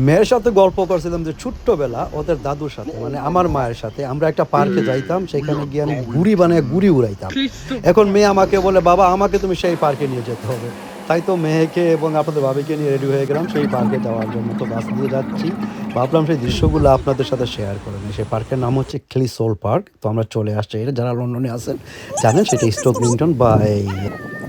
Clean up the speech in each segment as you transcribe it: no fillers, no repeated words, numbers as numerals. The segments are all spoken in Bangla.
মেয়ের সাথে গল্প করছিলাম যে ছোট্টবেলা ওদের দাদুর সাথে মানে আমার মায়ের সাথে আমরা একটা পার্কে যাইতাম, সেখানে গিয়ে আমি ঘুড়ি বানিয়ে ঘুড়ি উড়াইতাম। এখন মেয়ে আমাকে বলে, বাবা আমাকে তুমি সেই পার্কে নিয়ে যেতে হবে। তাই তো মেয়েকে এবং আপনাদের ভাবিকে নিয়ে রেডি হয়ে গেলাম সেই পার্কে যাওয়ার জন্য। তো বাস দিয়ে যাচ্ছি, ভাবলাম সেই দৃশ্যগুলো আপনাদের সাথে শেয়ার করে নিই। সেই পার্কের নাম হচ্ছে ক্লিসোল পার্ক। তো আমরা চলে আসছি, এটা যারা লন্ডনে আছেন জানেন সেটা স্টোকলিংটন বা এই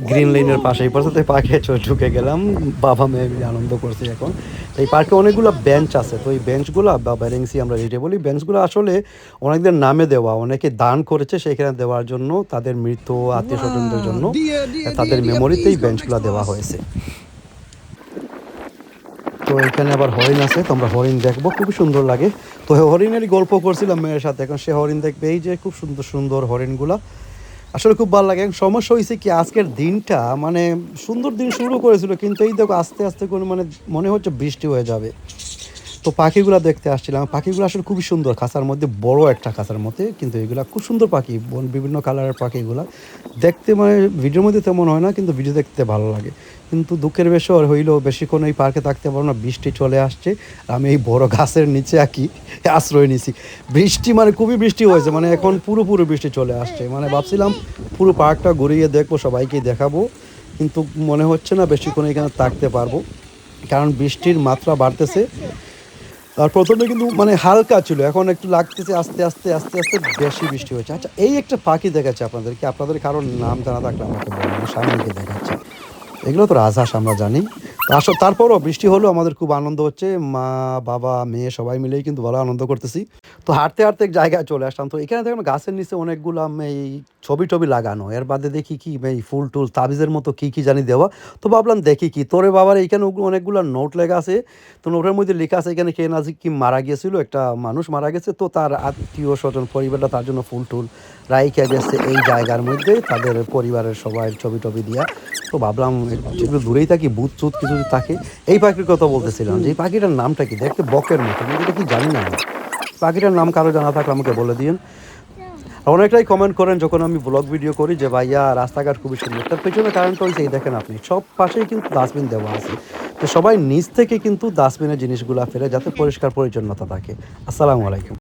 গ্রিন লাইনের পাশে। এই পাশে পার্কে ঢুকে গেলাম, বাবা মেয়ে মিলে আনন্দ করছি এখন। তো এই পার্কে অনেকগুলো বেঞ্চ আছে, তো এই বেঞ্চগুলো বা বেরেন্সি আমরা যেটা বলি, বেঞ্চগুলো আসলে অনেকদের নামে দেওয়া, অনেকে দান করেছে সেখানে দেওয়ার জন্য, তাদের মৃত আত্মীয় স্বজনদের জন্য তাদের মেমোরিতে এই বেঞ্চগুলো দেওয়া হয়েছে। তো এখানে আবার হরিণ আছে, তো আমরা হরিণ দেখবো, খুবই সুন্দর লাগে। তো হরিণেরই গল্প করছিলাম মেয়ের সাথে, এখন সে হরিণ দেখবে, এই যে খুব সুন্দর সুন্দর হরিণগুলা, আসলে খুব ভালো লাগে। সমস্যা হয়েছে কি, আজকের দিনটা মানে সুন্দর দিন শুরু করেছিল, কিন্তু এই দেখো আস্তে আস্তে করে মানে মনে হচ্ছে বৃষ্টি হয়ে যাবে। তো পাখিগুলো দেখতে আসছিলাম, পাখিগুলো আসলে খুবই সুন্দর, খাঁচার মধ্যে বড় একটা খাঁচার মধ্যে, কিন্তু এগুলা খুব সুন্দর পাখি, বিভিন্ন কালারের পাখিগুলা দেখতে মানে ভিডিওর মধ্যে তেমন হয় না, কিন্তু ভিডিও দেখতে ভালো লাগে। কিন্তু দুঃখের বিষয় হইলেও বেশিক্ষণ এই পার্কে থাকতে পারবো না, বৃষ্টি চলে আসছে। আর আমি এই বড় গাছের নিচে আশ্রয় নিছি। বৃষ্টি মানে খুবই বৃষ্টি হয়েছে, মানে এখন পুরো বৃষ্টি চলে আসছে, মানে ভাবছিলাম পুরো পার্কটা ঘুরিয়ে দেখবো, সবাইকে দেখাবো, কিন্তু মনে হচ্ছে না বেশিক্ষণ এখানে থাকতে পারবো, কারণ বৃষ্টির মাত্রা বাড়তেছে। আর প্রথমে কিন্তু মানে হালকা ছিল, এখন একটু লাগতেছে আস্তে আস্তে আস্তে আস্তে বেশি বৃষ্টি হয়েছে। আচ্ছা, এই একটা পাখি দেখাচ্ছে আপনাদেরকে, আপনাদের কারোর নাম জানা থাকলে আমাকে বলুন, আমার সামনে গিয়ে দেখাচ্ছে। এগুলো তো রাজহাঁস আমরা জানি। তো তারপরও বৃষ্টি হলেও আমাদের খুব আনন্দ হচ্ছে, মা বাবা মেয়ে সবাই মিলেই কিন্তু ভালো আনন্দ করতেছি। তো হাঁটতে হাঁটতে এক জায়গায় চলে আসলাম, তো এখানে দেখলাম গাছের নিচে অনেকগুলো এই ছবি টবি লাগানো, এর বাদে দেখি কি এই ফুল টুল তাবিজের মতো কি কি জানি দেওয়া। তো ভাবলাম দেখি কি, তোরে বাবার এইখানে অনেকগুলো নোট লেখা আছে। তো নোটের মধ্যে লেখা আছে এখানে কে নাজি কি মারা গিয়েছিল, একটা মানুষ মারা গেছে, তো তার আত্মীয় স্বজন পরিবারটা তার জন্য ফুল টুল রাইখা গেছে এই জায়গার মধ্যে, তাদের পরিবারের সবাই ছবি টবি দিয়া। তো ভাবলাম যেগুলো দূরেই থাকি, ভূত চুত কিছু যদি থাকে। এই পাখির কথা বলতেছিলাম যে এই পাখিটার নামটা কি, দেখতে বকের মতো, কিন্তু এটা কি জানি না আমি। পাখিটার নাম কারো জানা থাকলে আমাকে বলে দিন। আর অনেকটাই কমেন্ট করেন যখন আমি ব্লগ ভিডিও করি যে ভাইয়া রাস্তাঘাট খুবই সুন্দর, তার পেছনে কারণটা হয়েছে এই দেখেন আপনি, সব পাশেই কিন্তু ডাস্টবিন দেওয়া আছে। তো সবাই নিচ থেকে কিন্তু ডাস্টবিনের জিনিসগুলো ফেলে যাতে পরিষ্কার পরিচ্ছন্নতা থাকে। আসসালামু আলাইকুম।